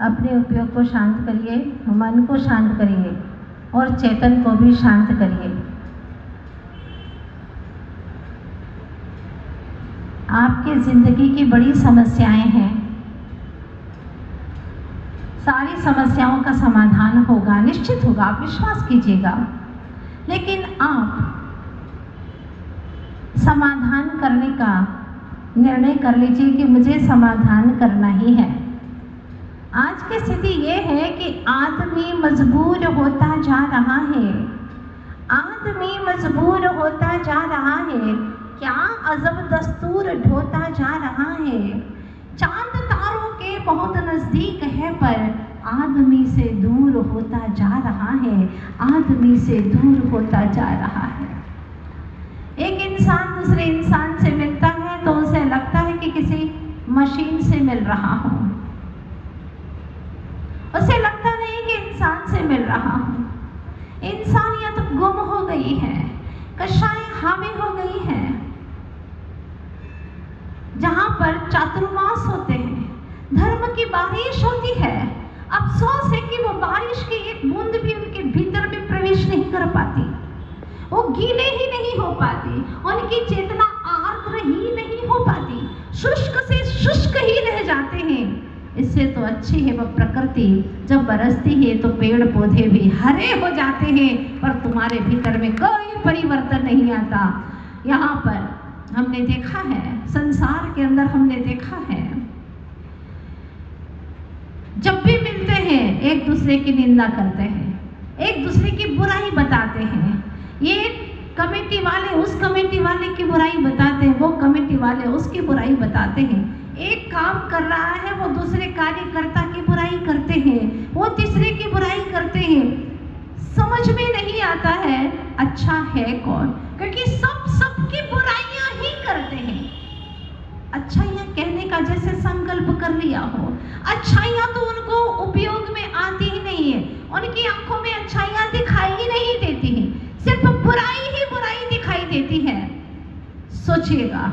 अपने उपयोग को शांत करिए, मन को शांत करिए और चेतन को भी शांत करिए। आपकी जिंदगी की बड़ी समस्याएं हैं, सारी समस्याओं का समाधान होगा, निश्चित होगा, आप विश्वास कीजिएगा। लेकिन आप समाधान करने का निर्णय कर लीजिए कि मुझे समाधान करना ही है। आज की स्थिति ये है कि आदमी मजबूर होता जा रहा है, आदमी मजबूर होता जा रहा है, क्या अजब दस्तूर ढोता जा रहा है। चांद तारों के बहुत नजदीक है पर आदमी से दूर होता जा रहा है, आदमी से दूर होता जा रहा है। एक इंसान दूसरे इंसान से मिलता है तो उसे लगता है कि किसी मशीन से मिल रहा हूं, उसे लगता नहीं कि इंसान से मिल रहा हूं। इंसानियत गुम हो गई है, कषाय हावी हो गई है। जहां पर चातुर्मास होते हैं, धर्म की बारिश होती है, अफसोस है कि वो बारिश की एक बूंद भी उनके भीतर में प्रवेश नहीं कर पाती, वो गीले ही नहीं हो पाती, उनकी चेतना आर्द्र ही नहीं हो पाती, शुष्क से शुष्क ही रह जाते हैं। इससे तो अच्छी है वह प्रकृति जब बरसती है तो पेड़ पौधे भी हरे हो जाते हैं, पर तुम्हारे भीतर में कोई परिवर्तन नहीं आता। यहाँ पर हमने देखा है, संसार के अंदर हमने देखा है, जब भी मिलते हैं एक दूसरे की निंदा करते हैं, एक दूसरे की बुराई बताते हैं। ये कमेटी वाले उस कमेटी वाले की बुराई बताते हैं, वो कमेटी वाले उसकी बुराई बताते हैं। एक काम कर रहा है वो दूसरे कार्यकर्ता की बुराई करते हैं, वो तीसरे की बुराई करते हैं। समझ में नहीं आता है अच्छा है कौन, क्योंकि सब सबकी बुराइयां ही करते हैं। अच्छाइयां कहने का जैसे संकल्प कर लिया हो, अच्छाइयां तो उनको उपयोग में आती ही नहीं है, उनकी आंखों में अच्छाइयां दिखाई ही नहीं देती हैं, सिर्फ बुराई ही बुराई दिखाई देती है। सोचिएगा,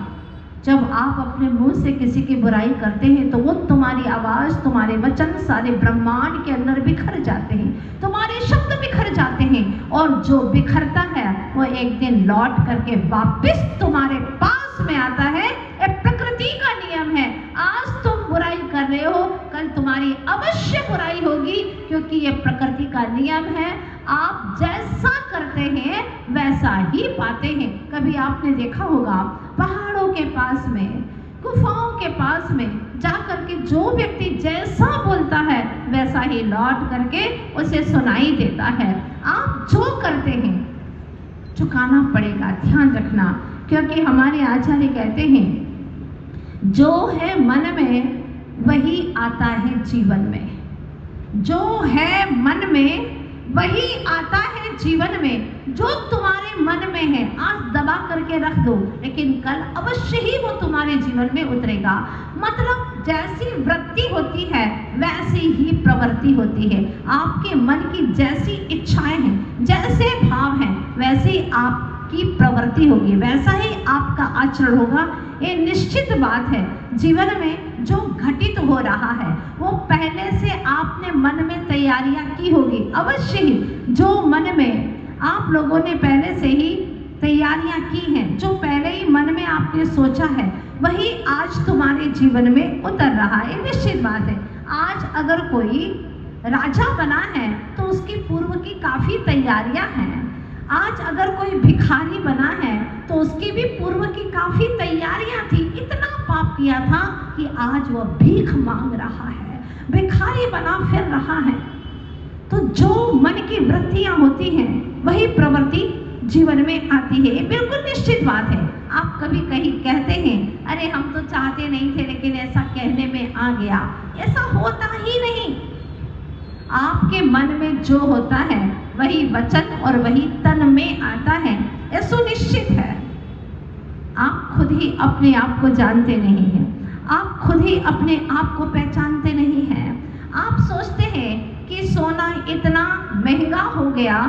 जब आप अपने मुंह से किसी की बुराई करते हैं तो वो तुम्हारी आवाज, तुम्हारे वचन सारे ब्रह्मांड के अंदर बिखर जाते हैं, तुम्हारे शब्द बिखर जाते हैं, और जो बिखरता है वो एक दिन लौट करके वापस तुम्हारे पास में आता है। ये प्रकृति का नियम है। आज तुम बुराई कर रहे हो, कल तुम्हारी अवश्य बुराई होगी, क्योंकि ये प्रकृति का नियम है। आप जैसा करते हैं वैसा ही पाते हैं। कभी आपने देखा होगा पहाड़ों के पास में, गुफाओं के पास में जाकर के जो व्यक्ति जैसा बोलता है वैसा ही लौट करके उसे सुनाई देता है। आप जो करते हैं चुकाना पड़ेगा, ध्यान रखना, क्योंकि हमारे आचार्य कहते हैं जो है मन में वही आता है जीवन में, जो है मन में वही आता है जीवन में। जो तुम्हारे मन में है आज दबा करके रख दो, लेकिन कल अवश्य ही वो तुम्हारे जीवन में उतरेगा। मतलब जैसी वृत्ति होती है वैसी ही प्रवृत्ति होती है। आपके मन की जैसी इच्छाएं हैं, जैसे भाव हैं, वैसे आपकी प्रवृत्ति होगी, वैसा ही आपका आचरण होगा। ये निश्चित बात है। जीवन में जो घटित हो रहा है वो पहले से आपने मन में तैयारियां की होगी, अवश्य ही। जो मन में आप लोगों ने पहले से ही तैयारियां की हैं, जो पहले ही मन में आपने सोचा है, वही आज तुम्हारे जीवन में उतर रहा है, निश्चित बात है। आज अगर कोई राजा बना है तो उसकी पूर्व की काफी तैयारियां हैं। आज अगर कोई भिखारी बना है तो उसकी भी पूर्व की काफी तैयारियां थी। इतना पाप किया था कि आज वह भीख मांग रहा है, भिखारी बना फिर रहा है। तो जो मन की वृत्तियां होती हैं वही प्रवृत्ति जीवन में आती है, बिल्कुल निश्चित बात है। आप कभी कहीं कहते हैं अरे हम तो चाहते नहीं थे लेकिन ऐसा कहने में आ गया, ऐसा होता ही नहीं। आपके मन में जो होता है वही वचन और वही तन में आता है, यह सुनिश्चित है। आप खुद ही अपने आप को जानते नहीं हैं, आप खुद ही अपने आप को पहचानते नहीं हैं। आप सोचते हैं कि सोना इतना महंगा हो गया,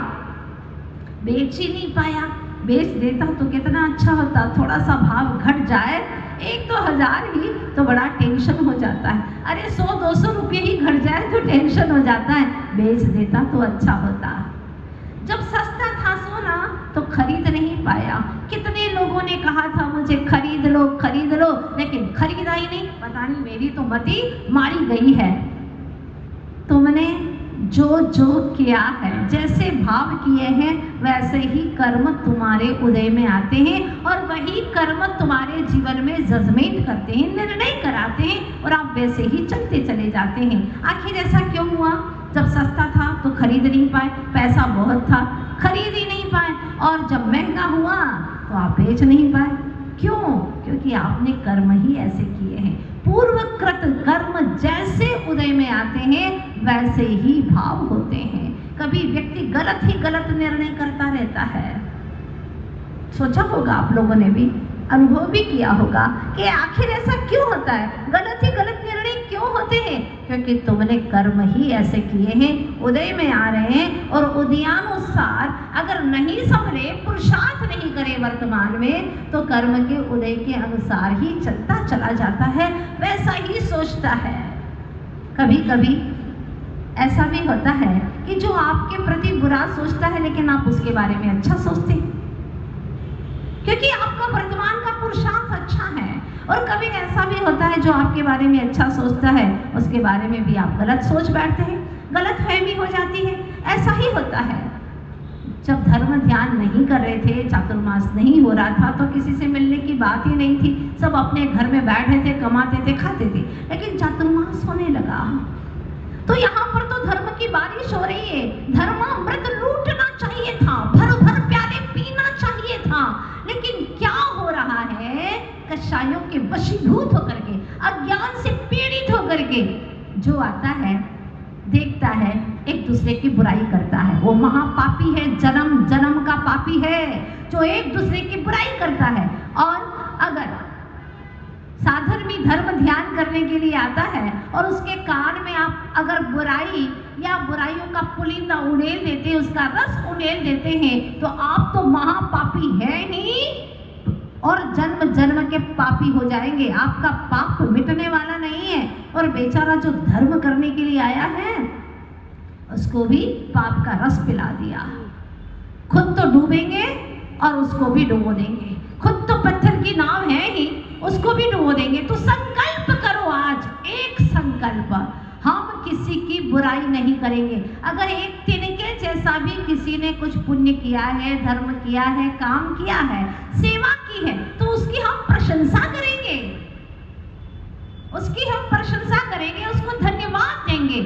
बेच ही नहीं पाया, बेच देता तो कितना अच्छा होता, थोड़ा सा भाव घट जाए 1-2 हज़ार ही तो बड़ा टेंशन हो जाता है। अरे 100-200 रुपये ही घट जाए तो टेंशन हो जाता है, बेच देता तो अच्छा होता। जब सस्ता था सोना तो खरीद नहीं पाया। कितने लोगों ने कहा था मुझे खरीद लो, लेकिन खरीदा ही नहीं। पता नहीं मेरी तो मति मारी गई है। तुमने जो जो किया है, जैसे भाव किए हैं वैसे ही कर्म तुम्हारे उदय में आते हैं और वही कर्म तुम्हारे जीवन में जजमेंट करते हैं, निर्णय कराते हैं और आप वैसे ही चलते चले जाते हैं। आखिर ऐसा क्यों हुआ? जब सस्ता था तो खरीद नहीं पाए, पैसा बहुत था खरीद ही नहीं पाए, और जब महंगा हुआ तो आप बेच नहीं पाए। क्यों? क्योंकि आपने कर्म ही ऐसे किए हैं। पूर्वकृत कर्म जैसे उदय में आते हैं वैसे ही भाव होते हैं। कभी व्यक्ति गलत ही गलत निर्णय करता रहता है। सोचा होगा आप लोगों ने भी, अनुभव भी किया होगा कि आखिर ऐसा क्यों होता है, गलत ही गलत निर्णय क्यों होते हैं? क्योंकि तुमने कर्म ही ऐसे किए हैं, उदय में आ रहे हैं और उदयानुसार अगर नहीं संभले, पुरुषार्थ नहीं करे वर्तमान में, तो कर्म के उदय के अनुसार ही चलता चला जाता है, वैसा ही सोचता है। कभी कभी ऐसा भी होता है कि जो आपके प्रति बुरा सोचता है लेकिन आप उसके बारे में अच्छा सोचते हैं, क्योंकि आपका वर्तमान का पुरुषार्थ अच्छा है। और कभी ऐसा भी होता है जो आपके बारे में अच्छा सोचता है उसके बारे में भी आप गलत सोच बैठते हैं, गलत फहमी हो जाती है। ऐसा ही होता है। जब धर्म ध्यान नहीं कर रहे थे, चातुर्मास नहीं हो रहा था, तो किसी से मिलने की बात ही नहीं थी, सब अपने घर में बैठे थे, कमाते थे, खाते थे। लेकिन चातुर्मास होने लगा तो यहाँ पर तो धर्म की बारिश हो रही है। धर्मामृत लूटना चाहिए था, भर भर प्याले पीना चाहिए था, लेकिन क्या हो रहा है? कषायों के वशीभूत होकर के, अज्ञान से पीड़ित होकर के जो आता है, देखता है, एक दूसरे की बुराई करता है। वो महापापी है, जन्म जन्म का पापी है जो एक दूसरे की बुराई करता है। और अगर साधर्मी धर्म ध्यान करने के लिए आता है और उसके कान में आप अगर बुराई या बुराइयों का पुलिंदा उड़ेल देते, उसका रस उड़ेल देते हैं, तो आप तो महापापी है ही और जन्म जन्म के पापी हो जाएंगे। आपका पाप मिटने वाला नहीं है। और बेचारा जो धर्म करने के लिए आया है उसको भी पाप का रस पिला दिया। खुद तो डूबेंगे और उसको भी डुबो देंगे। खुद तो पत्थर की नाव है ही, उसको भी डुबो देंगे। तो संकल्प करो आज, एक संकल्प, हम किसी की बुराई नहीं करेंगे। अगर एक तिनके जैसा भी किसी ने कुछ पुण्य किया है, धर्म किया है, काम किया है, सेवा की है, तो उसकी हम प्रशंसा करेंगे, उसकी हम प्रशंसा करेंगे, उसको धन्यवाद देंगे।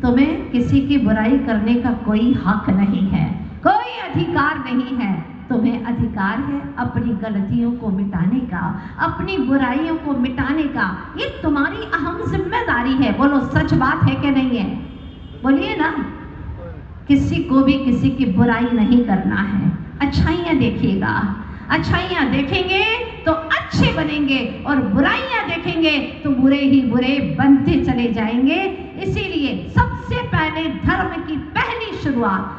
तुम्हें किसी की बुराई करने का कोई हक नहीं है, कोई अधिकार नहीं है। तुम्हें अधिकार है अपनी गलतियों को मिटाने का, अपनी बुराइयों को मिटाने का। ये तुम्हारी अहम जिम्मेदारी है। बोलो, सच बात है कि नहीं है? बोलिए ना। किसी को भी किसी की बुराई नहीं करना है। अच्छाइयाँ देखिएगा, अच्छाइयाँ देखेंगे तो अच्छे बनेंगे और बुराइयाँ देखेंगे तो बुरे ही बुरे बनते चले जाएंगे। इसीलिए सबसे पहले धर्म की पहली शुरुआत,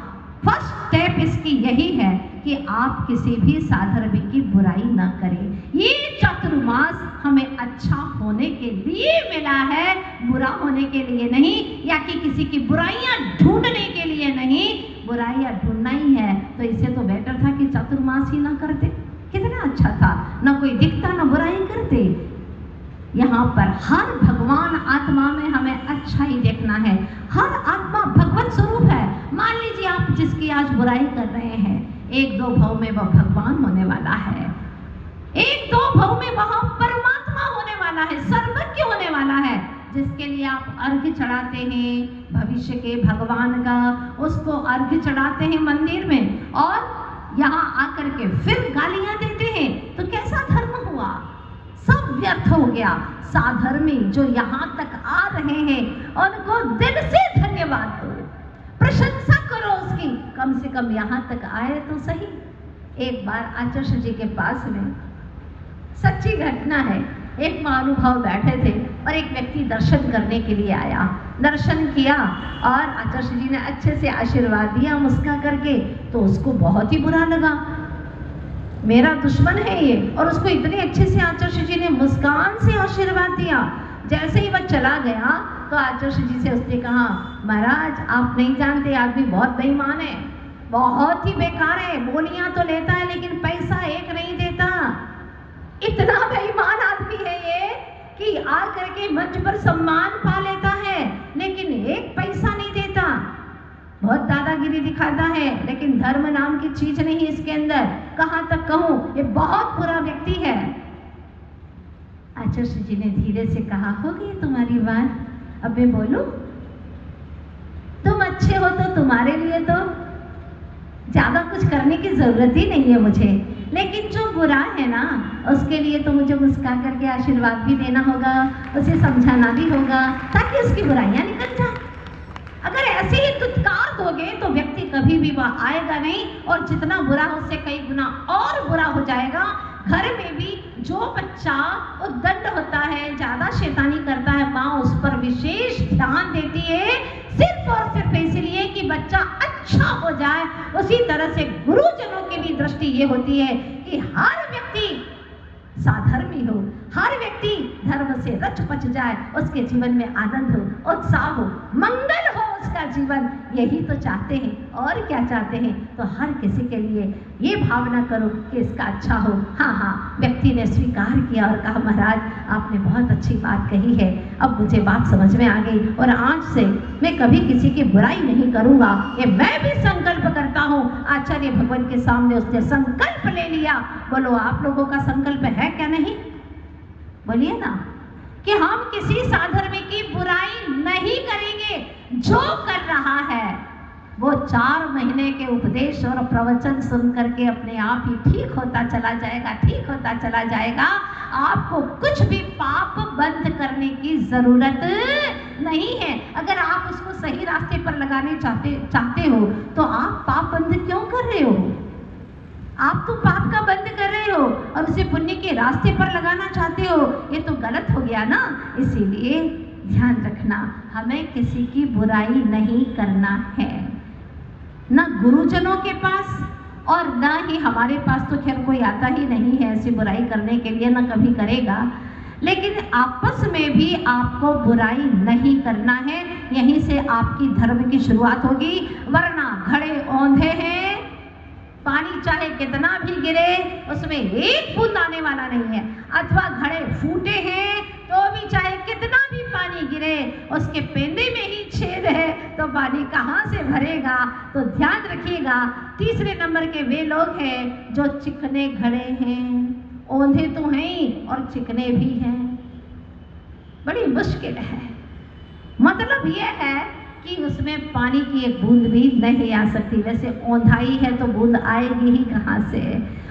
फर्स्ट स्टेप इसकी यही है कि आप किसी भी साधर्मी की बुराई न करें। ये चातुर्मास हमें अच्छा होने के लिए मिला है, बुरा होने के लिए नहीं, या कि किसी की बुराइयां ढूंढने के लिए नहीं। बुराइयां ढूंढना ही है तो इससे तो बेटर था कि चातुर्मास ही ना करते। कितना अच्छा था, ना कोई दिखता ना बुराई करते। यहाँ पर हर भगवान आत्मा में हमें अच्छा ही देखना है। हर आत्मा भगवत स्वरूप है। मान लीजिए आप जिसकी आज बुराई कर रहे हैं, एक दो भाव में वह भगवान होने वाला है, एक दो भाव में वह परमात्मा होने वाला है, सर्वज्ञ होने वाला है। जिसके लिए आप अर्घ्य चढ़ाते हैं भविष्य के भगवान का, उसको अर्घ्य चढ़ाते हैं मंदिर में और यहाँ आकर के फिर गालियां देते हैं, तो कैसा धर्म हुआ? सब व्यर्थ हो गया। साधर्मी जो यहाँ तक आ रहे हैं उनको दिल से धन्यवाद दो, प्रशंसा करो उसकी, कम से कम यहाँ तक आए तो सही। एक बार आचार्य जी के पास में सच्ची घटना है, एक महानुभाव बैठे थे और एक व्यक्ति दर्शन करने के लिए आया। दर्शन किया और आचार्य जी ने अच्छे से आशीर्वाद दिया मुस्कुरा करके, तो उसको बहुत ही बुरा लगा। मेरा दुश्मन है ये, और उसको इतने अच्छे से आचार्य जी ने मुस्कान से आशीर्वाद दिया। जैसे ही वह चला गया तो आचार्य जी से उसने कहा, महाराज आप नहीं जानते, आदमी बहुत बेईमान है, बहुत ही बेकार है, बोलियां तो लेता है लेकिन पैसा एक नहीं देता। इतना बेईमान आदमी है ये कि आ करके मंच पर सम्मान पा लेता है लेकिन एक पैसा नहीं देता, बहुत दादागिरी दिखाता है लेकिन धर्म नाम की चीज नहीं इसके अंदर। कहां तक कहूं, ये बहुत बुरा व्यक्ति है। आचार्य जी ने धीरे से कहा, हो गई तुम्हारी बात, अब मैं बोलूं? तुम अच्छे हो तो तुम्हारे लिए तो ज्यादा कुछ करने की जरूरत ही नहीं है मुझे, लेकिन जो बुरा है ना उसके लिए तो मुझे मुस्कुरा करके आशीर्वाद भी देना होगा, उसे समझाना भी होगा ताकि उसकी बुराइयां निकल जाए। अगर ऐसे ही दुत्कार दोगे तो व्यक्ति कभी भी वह आएगा नहीं और जितना बुरा उससे कई गुना और बुरा हो जाएगा। घर में भी जो बच्चा उद्दंड होता है, ज्यादा शैतानी करता है, माँ उस पर विशेष ध्यान देती है सिर्फ और सिर्फ इसलिए कि बच्चा अच्छा हो जाए। उसी तरह से गुरुजनों की भी दृष्टि ये होती है कि हर व्यक्ति साधर्मी हो, हर व्यक्ति धर्म से रच पच जाए, उसके जीवन में आनंद हो, उत्साह हो, मंगल हो उसका जीवन, यही तो चाहते हैं। और क्या चाहते हैं? तो हर किसी के लिए ये भावना करो कि इसका अच्छा हो। हाँ, व्यक्ति ने स्वीकार किया और कहा, महाराज आपने बहुत अच्छी बात कही है, अब मुझे बात समझ में आ गई और आज से मैं कभी किसी की बुराई नहीं करूँगा, ये मैं भी संकल्प करता हूँ। आचार्य भगवान के सामने उसने संकल्प ले लिया। बोलो आप लोगों का संकल्प है क्या? नहीं बोलिए ना कि हम किसी साधर्मी की बुराई नहीं करेंगे। जो कर रहा है वो 4 महीने के उपदेश और प्रवचन सुन करके अपने आप ही ठीक होता चला जाएगा, ठीक होता चला जाएगा। आपको कुछ भी पाप बंद करने की जरूरत नहीं है। अगर आप उसको सही रास्ते पर लगाने चाहते हो तो आप पाप बंद क्यों कर रहे हो? आप तो पाप का बंद कर रहे हो और उसे पुण्य के रास्ते पर लगाना चाहते हो, ये तो गलत हो गया ना। इसीलिए ध्यान रखना, हमें किसी की बुराई नहीं करना है, ना गुरुजनों के पास और ना ही हमारे पास। तो खैर कोई आता ही नहीं है ऐसी बुराई करने के लिए, ना कभी करेगा। लेकिन आपस में भी आपको बुराई नहीं करना है, यहीं से आपकी धर्म की शुरुआत होगी। वरना घड़े औंधे हैं, पानी चाहे कितना भी गिरे उसमें एक बूंद आने वाला नहीं है। अथवा घड़े फूटे हैं तो भी चाहे कितना भी पानी गिरे उसके पेंदे में ही छेद है तो पानी कहाँ से भरेगा। तो ध्यान रखिएगा। तीसरे नंबर के वे लोग हैं जो चिकने घड़े हैं, औंधे तो हैं और चिकने भी हैं। बड़ी मुश्किल है। मतलब यह है कि उसमें पानी की एक बूंद भी नहीं आ सकती। वैसे औंधाई है तो बूंद आएगी ही कहाँ से,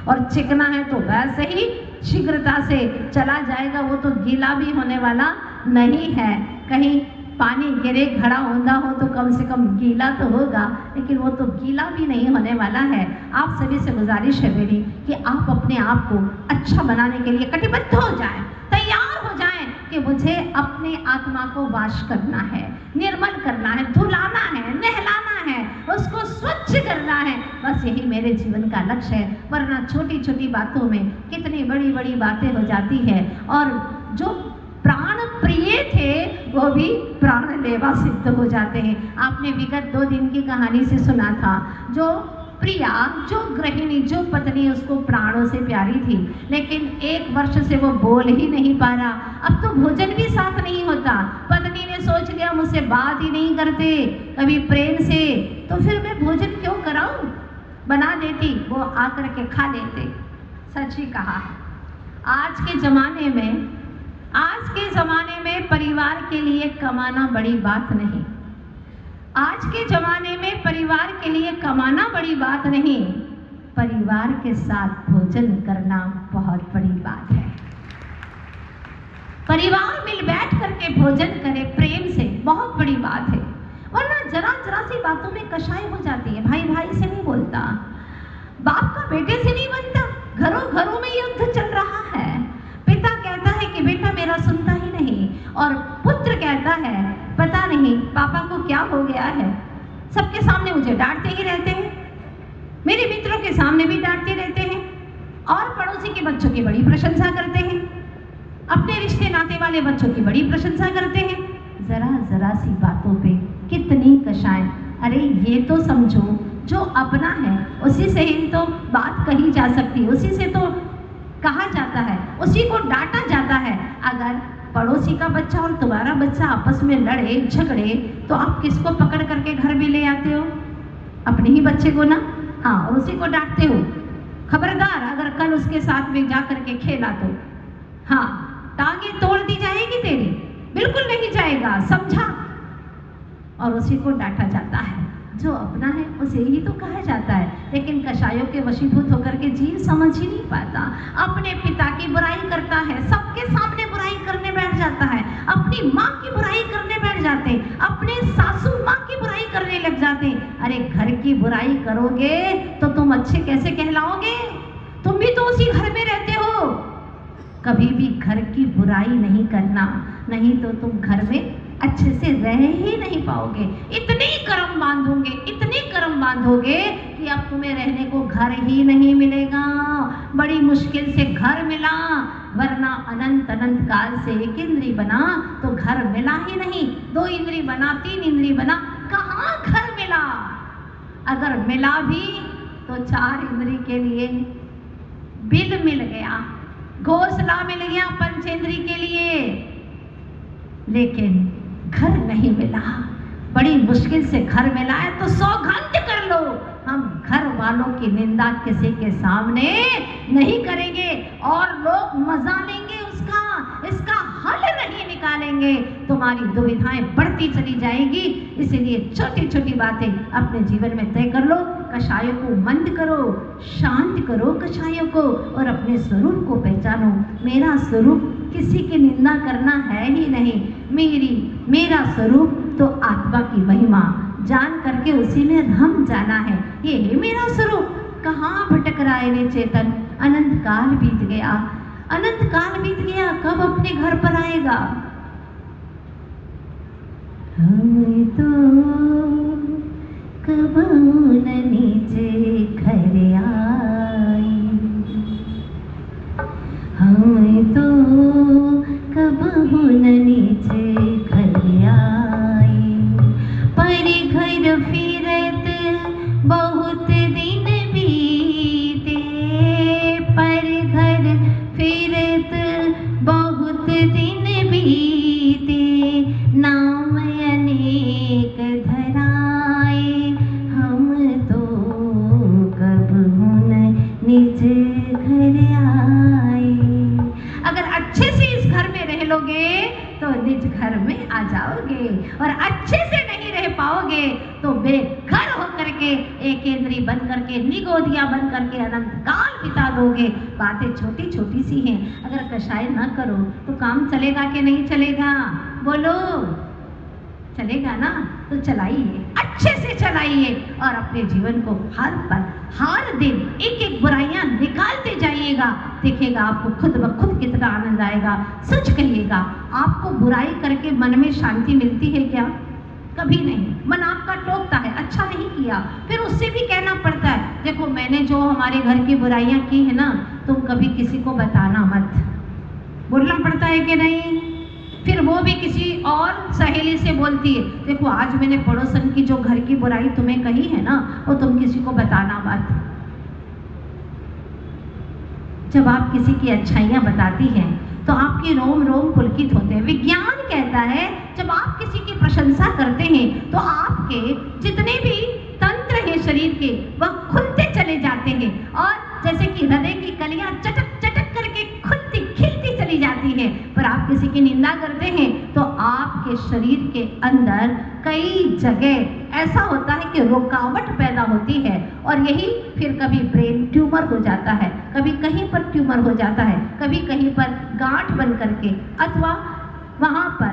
और चिकना है तो वैसे ही शीघ्रता से चला जाएगा, वो तो गीला भी होने वाला नहीं है। कहीं पानी गिरे, घड़ा औंधा हो तो कम से कम गीला तो होगा, लेकिन वो तो गीला भी नहीं होने वाला है। आप सभी से गुजारिश है मेरी कि आप अपने आप को अच्छा बनाने के लिए कटिबद्ध हो जाएं, तैयार हो जाएं कि मुझे अपने आत्मा को वाश करना है, निर्मल करना है, धुलाना है, नहलाना है, उसको स्वच्छ करना है। बस यही मेरे जीवन का लक्ष्य है। वरना छोटी छोटी बातों में कितनी बड़ी बड़ी बातें हो जाती है और जो प्राण प्रिय थे वो भी प्राण लेवा सिद्ध हो जाते हैं। आपने विगत 2 दिन की कहानी से सुना था, जो प्रिया, जो गृहिणी, जो पत्नी उसको प्राणों से प्यारी थी, लेकिन 1 वर्ष से वो बोल ही नहीं पा रहा। अब तो भोजन भी साथ नहीं होता। पत्नी ने सोच लिया मुझसे बात ही नहीं करते कभी प्रेम से, तो फिर मैं भोजन क्यों कराऊं, बना देती, वो आकर के खा लेते। सच ही कहा है। आज के ज़माने में परिवार के लिए कमाना बड़ी बात नहीं। आज के ज़माने में परिवार के लिए कमाना बड़ी बात नहीं, परिवार के साथ भोजन करना बहुत बड़ी बात है। परिवार मिल बैठ करके भोजन करे प्रेम से, बहुत बड़ी बात है। वरना जरा जरा सी बातों में कशाई हो जाती है। भाई भाई से नहीं बोलता, बाप का बेटे से नहीं बनता, घरों घरों में युद्ध चल रहा है। पिता कहता है कि बेटा मेरा सुनता ही नहीं, और पुत्र कहता है पता नहीं पापा को क्या हो गया है, सबके सामने मुझे डांटते ही रहते हैं, मेरे मित्रों के सामने भी डांटते रहते हैं और पड़ोसी के बच्चों की बड़ी प्रशंसा करते हैं। अपने रिश्ते नाते वाले बच्चों की बड़ी प्रशंसा करते हैं, जरा जरा सी बातों पे कितनी कषाय। अरे ये तो समझो, जो अपना है उसी से ही तो बात कही जा सकती है, उसी से तो कहा जाता है, उसी को डांटा जाता है। अगर पड़ोसी का बच्चा और तुम्हारा बच्चा आपस में लड़े झगड़े तो आप किसको पकड़ करके घर में ले आते हो? अपने ही बच्चे को ना। हाँ, और उसी को डांटते हो। खबरदार अगर कल उसके साथ में जा करके खेला तो हाँ, टांगे तोड़ दी जाएगी तेरी। बिल्कुल नहीं जाएगा, समझा? और उसी को डांटा जाता है। जो अपना है उसे ही तो कहा जाता है। लेकिन कषायों के वशीभूत होकर के जीव समझ ही नहीं पाता, अपने पिता की बुराई करता है, सबके सामने बुराई करने बैठ जाता है, अपनी माँ की बुराई करने बैठ जाते, अपने सासू माँ की बुराई करने लग जाते। अरे घर की बुराई करोगे तो तुम अच्छे कैसे कहलाओगे? तुम भी तो उसी घर में रहते हो। कभी भी घर की बुराई नहीं करना, नहीं तो तुम घर में अच्छे से रह ही नहीं पाओगे। इतने कर्म बांधोगे, इतने कर्म बांधोगे कि अब तुम्हें रहने को घर ही नहीं मिलेगा। बड़ी मुश्किल से घर मिला, वरना अनंत अनंत काल से एक इंद्री बना तो घर मिला ही नहीं। 2 इंद्री बना, 3 इंद्री बना, कहाँ घर मिला? अगर मिला भी तो 4 इंद्री के लिए बिल मिल गया, घोंसला मिल गया पंचेंद्री के लिए, लेकिन घर नहीं मिला। बड़ी मुश्किल से घर मिला है तो सौगंध कर लो, हम घर वालों की निंदा किसी के सामने नहीं करेंगे और लोग मजा लेंगे उसका, इसका हल नहीं निकालेंगे। तुम्हारी दुविधाएं बढ़ती चली जाएगी। इसीलिए छोटी छोटी बातें अपने जीवन में तय कर लो। कषायों को मंद करो, शांत करो कषायों को, और अपने स्वरूप को पहचानो। मेरा स्वरूप किसी की निंदा करना है ही नहीं। मेरा स्वरूप तो आत्मा की महिमा जान करके उसी में रम जाना है। ये है मेरा स्वरूप। कहाँ भटक रहा है रे चेतन? अनंत काल बीत गया, अनंत काल बीत गया, कब अपने घर पर आएगा? हम तो कब न नीचे घर आए, हम तो कब न नीचे घर आए, पर घर फिरत बहुत दिन बीते, पर घर फिरत बहुत दिन बीते, नाम अनेक धराए, हम तो कब न निज घर आए। अगर अच्छे से इस घर में रह लोगे तो निज घर में आ जाओगे, और अच्छे से नहीं रह पाओगे तो बेघर होकर के एक इंद्री बन करके, निगोदिया बन करके अनंत काल बिता दोगे। बातें छोटी छोटी सी हैं, अगर कषाय न करो तो काम चलेगा कि नहीं चलेगा? बोलो, चलेगा ना? तो चलाइए, अच्छे से चलाइए, और अपने जीवन को हर पल हर दिन एक एक बुराइयां निकालते जाइएगा। देखिएगा आपको खुद ब खुद कितना आनंद आएगा। सच कहिएगा, आपको बुराई करके मन में शांति मिलती है क्या? कभी नहीं। मन आपका टोकता है, अच्छा नहीं किया, फिर उससे भी कहना पड़ता है, देखो मैंने जो हमारे घर की बुराइयां की है ना, तुम कभी किसी को बताना मत। बोलना पड़ता है कि नहीं? फिर वो भी किसी और सहेली से बोलती है, देखो आज मैंने पड़ोसन की जो घर की बुराई तुम्हें कही है ना, वो तुम किसी को बताना मत। जब आप किसी की अच्छाइयाँ बताती हैं तो आपके रोम रोम पुलकित होते हैं। विज्ञान कहता है जब आप किसी की प्रशंसा करते हैं तो आपके जितने भी तंत्र हैं शरीर के वह खुलते चले जाते हैं, और जैसे कि हृदय की कलियां चटक चटक करके खुलती खिलती चली जाती है। पर आप किसी की निंदा करते हैं तो आपके शरीर के अंदर कई जगह ऐसा होता है कि रुकावट पैदा होती है, और यही फिर कभी ब्रेन ट्यूमर हो जाता है, कभी कहीं पर ट्यूमर हो जाता है, कभी कहीं पर गांठ बन करके, अथवा वहाँ पर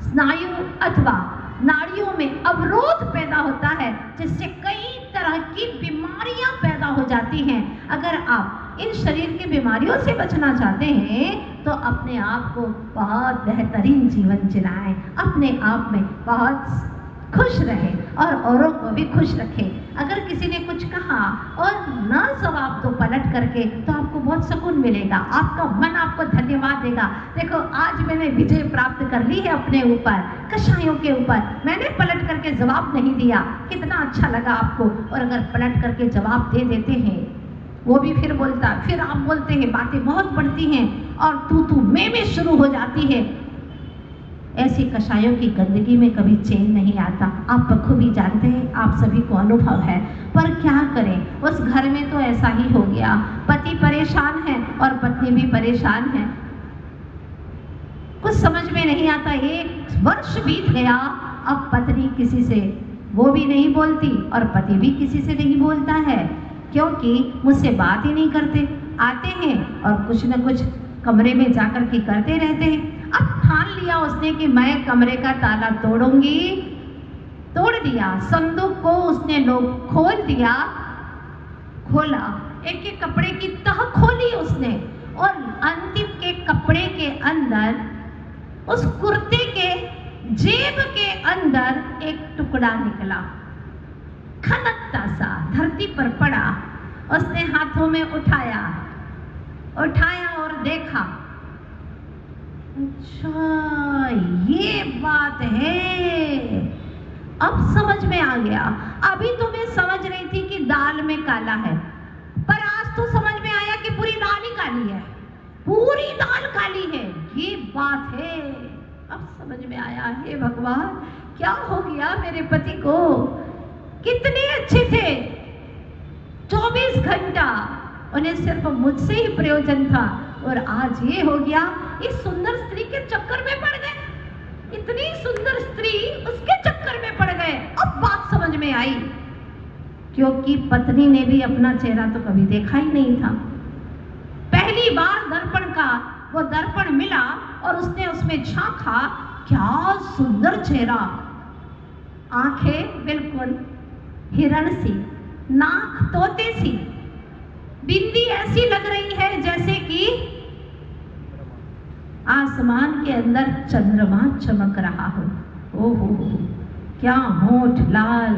स्नायु अथवा नाड़ियों में अवरोध पैदा होता है, जिससे कई तरह की बीमारियां पैदा हो जाती हैं। अगर आप इन शरीर की बीमारियों से बचना चाहते हैं तो अपने आप को बहुत बेहतरीन जीवन जिलाएं, अपने आप में बहुत खुश रहे और औरों को भी खुश रखे। अगर किसी ने कुछ कहा और ना जवाब दो पलट करके, तो आपको बहुत सुकून मिलेगा, आपका मन आपको धन्यवाद देगा। देखो आज मैंने विजय प्राप्त कर ली है अपने ऊपर, कषायों के ऊपर। मैंने पलट करके जवाब नहीं दिया, कितना अच्छा लगा आपको। और अगर पलट करके जवाब दे देते हैं, वो भी फिर बोलता, फिर आप बोलते हैं, बातें बहुत बढ़ती हैं और तू मैं शुरू हो जाती है। ऐसी कषायों की गंदगी में कभी चैन नहीं आता। आप बखूबी जानते हैं, आप सभी को अनुभव है। पर क्या करें, उस घर में तो ऐसा ही हो गया। पति परेशान है और पत्नी भी परेशान है। कुछ समझ में नहीं आता। 1 वर्ष बीत गया, अब पत्नी किसी से वो भी नहीं बोलती और पति भी किसी से नहीं बोलता है, क्योंकि मुझसे बात ही नहीं करते। आते हैं और कुछ न कुछ कमरे में जाकर के करते रहते हैं। अब ठान लिया उसने कि मैं कमरे का ताला तोड़ूंगी। तोड़ दिया, संदूक को उसने लोग खोल दिया, खोला, एक एक कपड़े की तह खोली उसने और अंतिम के कपड़े के अंदर, उस कुर्ते के जेब के अंदर एक टुकड़ा निकला, खनकता सा धरती पर पड़ा। उसने हाथों में उठाया और देखा, अच्छा ये बात है, अब समझ में आ गया। अभी तो मैं समझ रही थी कि दाल में काला है, पर आज तो समझ में आया कि पूरी दाल ही काली है, पूरी दाल काली है, ये बात है। अब समझ में आया, हे भगवान क्या हो गया मेरे पति को, कितने अच्छे थे, 24 घंटा उन्हें सिर्फ मुझसे ही प्रयोजन था, और आज ये हो गया। इस सुंदर स्त्री के चक्कर में पड़ गए, इतनी सुंदर स्त्री उसके चक्कर में पड़ गए। अब बात समझ में आई, क्योंकि पत्नी ने भी अपना चेहरा तो कभी देखा ही नहीं था। पहली बार दर्पण का वो दर्पण मिला और उसने उसमें झांका, क्या सुंदर चेहरा, आंखें बिल्कुल हिरण सी, नाक तोते सी, बिंदी ऐसी लग रही है जैसे कि आसमान के अंदर चंद्रमा चमक रहा हो। ओहो क्या होठ लाल,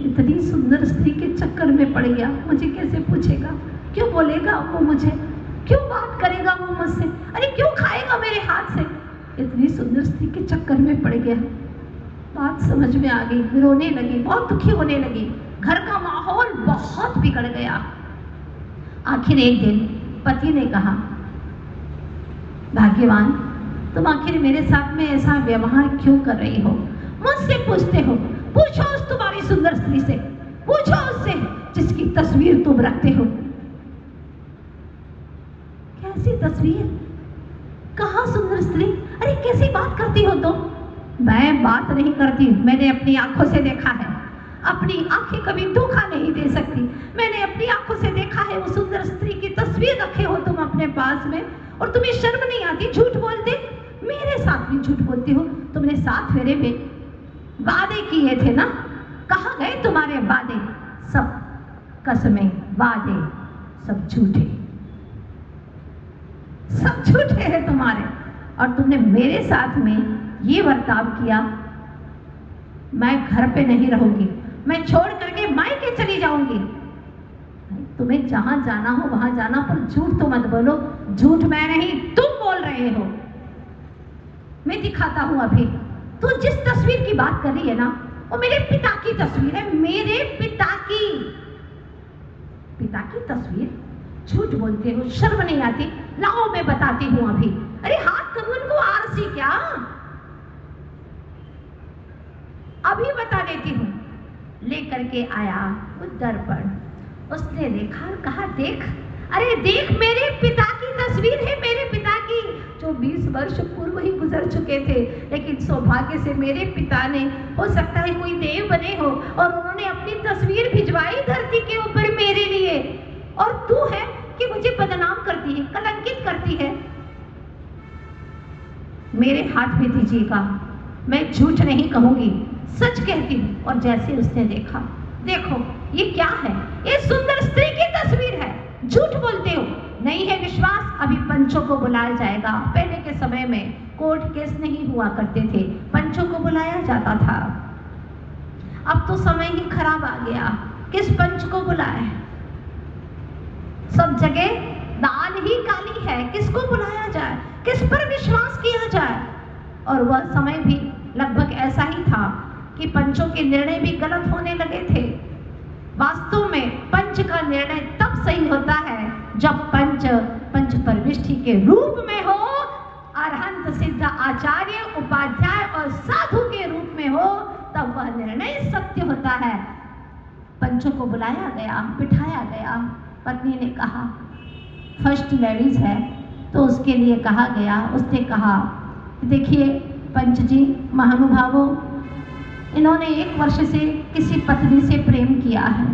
इतनी सुंदर स्त्री के चक्कर में पड़ गया। मुझे कैसे पूछेगा, क्यों बोलेगा वो मुझे, क्यों बात करेगा वो मुझसे, अरे क्यों खाएगा मेरे हाथ से। इतनी सुंदर स्त्री के चक्कर में पड़ गया। बात समझ में आ गई, रोने लगी, बहुत दुखी होने लगी, घर का माहौल बहुत बिगड़ गया। आखिर एक दिन पति ने कहा, भाग्यवान तुम आखिर मेरे साथ में ऐसा व्यवहार क्यों कर रही हो, मुझसे पूछते हो, पूछो उस तुम्हारी सुंदर स्त्री से, पूछो उससे जिसकी तस्वीर तुम रखते हो। कैसी तस्वीर, कहाँ सुंदर स्त्री, अरे कैसी बात करती हो तुम। मैं बात नहीं करती, मैंने अपनी आंखों से देखा है, अपनी आंखें कभी धोखा नहीं दे सकती। मैंने अपनी आंखों से देखा है, वो सुंदर स्त्री की तस्वीर रखे हो तुम अपने पास में, और तुम्हें शर्म नहीं आती झूठ बोलते। मेरे साथ भी झूठ बोलती हो, तुमने 7 फेरे में वादे किए थे ना, कहाँ गए तुम्हारे वादे, सब कसमें वादे सब झूठे, सब झूठे हैं तुम्हारे। और तुमने मेरे साथ में ये बर्ताव किया, मैं घर पे नहीं रहूंगी, मैं छोड़ करके मायके चली जाऊंगी। तुम्हें जहां जाना हो वहां जाना, पर झूठ तो मत बोलो। झूठ मैं नहीं, तुम बोल रहे हो। मैं दिखाता हूं अभी। तू जिस तस्वीर की बात कर रही है ना, वो मेरे पिता की तस्वीर है, मेरे पिता की तस्वीर। झूठ बोलते हो, शर्म नहीं आती। लाओ मैं बताती हूं अभी। अरे हाथ करूं इनको आरसी क्या, अभी बता देती हूं। लेकर के आया वो दर्पण, उसने देखा, कहा देख, अरे देख मेरे पिता की तस्वीर है, मेरे पिता की, जो 20 वर्ष पूर्व ही गुजर चुके थे। लेकिन सौभाग्य से मेरे पिता ने, हो सकता है कोई देव बने हो, और उन्होंने अपनी तस्वीर भिजवाई धरती के ऊपर मेरे लिए। और तू है कि मुझे बदनाम करती है, कलंकित करती है। मेरे हाथ में दीजिएगा, मैं झूठ नहीं कहूंगी, सच कहती हूँ। और जैसे उसने देखा, देखो ये क्या है, ये सुंदर स्त्री की तस्वीर है, झूठ बोलते हो, नहीं है विश्वास, अभी पंचों को बुलाया जाएगा। पहले के समय में कोर्ट केस नहीं हुआ करते थे, पंचों को बुलाया जाता था। अब तो समय ही खराब आ गया, किस पंच को बुलाए, सब जगह दाल ही काली है, किसको बुलाया जाए, किस पर विश्वास किया जाए। और वह समय भी लगभग ऐसा ही था कि पंचों के निर्णय भी गलत होने लगे थे। वास्तव में पंच का निर्णय तब सही होता है जब पंच परमिष्ठि के रूप में हो, अरहंत सिद्ध आचार्य उपाध्याय और साधु के रूप में हो, तब वह निर्णय सत्य होता है। पंचों को बुलाया गया, बिठाया गया। पत्नी ने कहा, फर्स्ट लेडीज है तो उसके लिए कहा गया। उसने कहा, देखिए पंच जी महानुभावों, इन्होंने 1 वर्ष से किसी पत्नी से प्रेम किया है।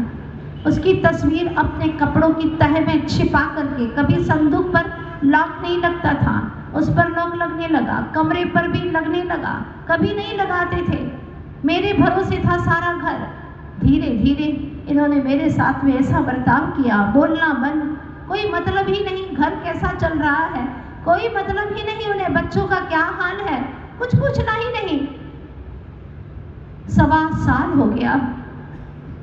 उसकी तस्वीर अपने कपड़ों की तह में छिपा करके, कभी संदूक पर लॉक नहीं लगता था, उस पर लॉक लगने लगा, कमरे पर भी लगने लगा, कभी नहीं लगाते थे। मेरे भरोसे था सारा घर। धीरे धीरे इन्होंने मेरे साथ में ऐसा बर्ताव किया, बोलना बंद, कोई मतलब ही नहीं घर कैसा चल रहा है, कोई मतलब ही नहीं उन्हें बच्चों का क्या हाल है, कुछ पूछना ही नहीं। 1.25 साल हो गया,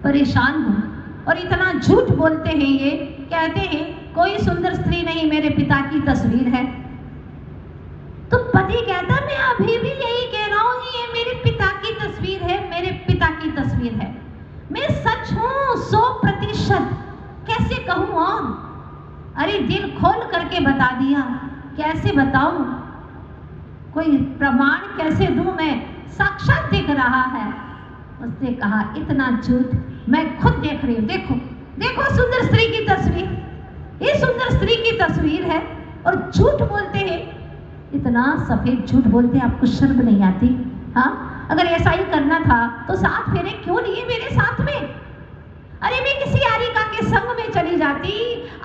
परेशान हूँ। और इतना झूठ बोलते हैं, ये कहते हैं कोई सुंदर स्त्री नहीं, मेरे पिता की तस्वीर है। तो पति कहता, मैं अभी भी यही कह रहा हूँ, ये मेरे पिता की तस्वीर है, मेरे पिता की तस्वीर है। मैं सच हूँ 100%, कैसे कहूँ और? अरे दिल खोल करके बता दिया, कैसे बताऊं, कोई प्रमाण कैसे दूं, मैं साक्षात दिख रहा है। उसने कहा, इतना झूठ मैं खुद देख रही हूँ, देखो देखो सुंदर स्त्री की तस्वीर, ये सुंदर स्त्री की तस्वीर है और झूठ बोलते हैं, इतना सफेद झूठ बोलते हैं, आपको शर्म नहीं आती? हाँ, अगर ऐसा ही करना था तो 7 फेरे क्यों लिए मेरे साथ में? अरे मैं किसी आरिका के संग में चली जाती,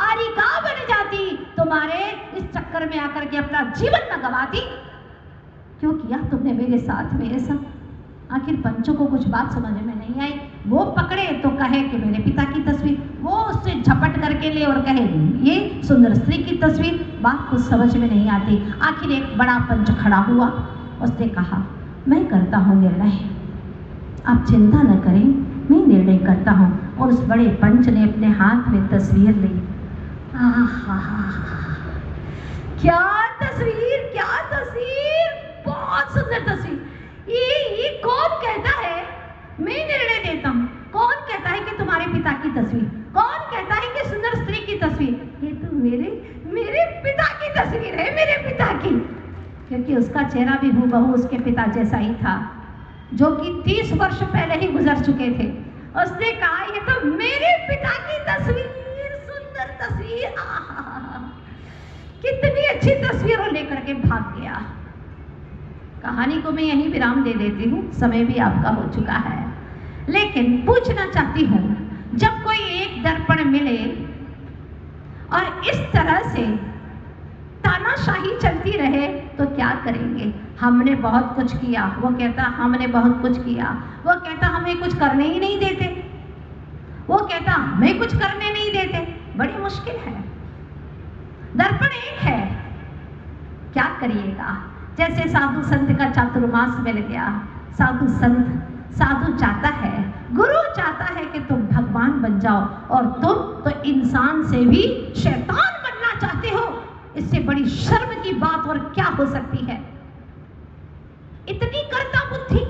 आरिका बन जाती, तुम्हारे इस चक्कर में आकर के अपना जीवन न गवाती। क्यों किया तुमने मेरे साथ में ऐसा? आखिर पंचों को कुछ बात समझ में नहीं आई। वो पकड़े तो कहे कि मेरे पिता की तस्वीर, वो उससे झपट करके ले और कहे ये सुंदर स्त्री की तस्वीर। बात कुछ समझ में नहीं आती। आखिर एक बड़ा पंच खड़ा हुआ, उसने कहा, मैं करता हूँ निर्णय, आप चिंता न करें, मैं निर्णय करता हूँ। और उस बड़े पंच ने अपने हाथ में तस्वीर ली। क्या तस्वीर, क्या तस्वीर, बहुत सुंदर तस्वीर। ये कौन कहता है मैं निर्णय देता हूँ? कौन कहता है कि तुम्हारे पिता की तस्वीर? कौन कहता है कि सुंदर स्त्री की तस्वीर? ये तो मेरे पिता की तस्वीर है, मेरे पिता की। क्योंकि उसका चेहरा भी हूबहू उसके पिता जैसा ही था, जो कि 30 वर्ष पहले ही गुजर चुके थे। उसने कहा, ये तो मेरे पिता की तस्वीर, सुंदर तस्वीर, कितनी अच्छी तस्वीर, और लेकर के भाग गया। कहानी को मैं यहीं विराम दे देती हूँ, समय भी आपका हो चुका है। लेकिन पूछना चाहती हूँ, जब कोई एक दर्पण मिले और इस तरह से तानाशाही चलती रहे तो क्या करेंगे? हमने बहुत कुछ किया, वो कहता हमने बहुत कुछ किया, वो कहता हमें कुछ करने ही नहीं देते, वो कहता हमें कुछ करने नहीं देते। बड़ी मुश्किल है। दर्पण एक है, क्या करिएगा? जैसे साधु संत का चातुर्मास मिल गया। साधु चाहता है, गुरु चाहता है कि तुम भगवान बन जाओ, और तुम तो इंसान से भी शैतान बनना चाहते हो। इससे बड़ी शर्म की बात और क्या हो सकती है? इतनी कर्ता बुद्धि,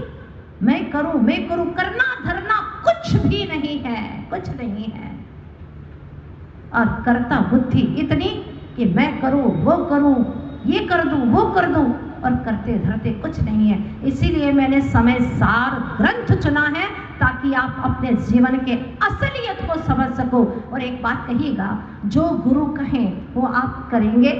मैं करूं, करना धरना कुछ भी नहीं है, कुछ नहीं है। और कर्ता बुद्धि इतनी कि मैं करूं, वो करूं, ये कर दूं, वो कर दूं, और करते धरते कुछ नहीं है। इसीलिए मैंने समय सार ग्रंथ चुना है, ताकि आप अपने जीवन के असलियत को समझ सको। और एक बात कहिएगा, जो गुरु कहें वो आप करेंगे?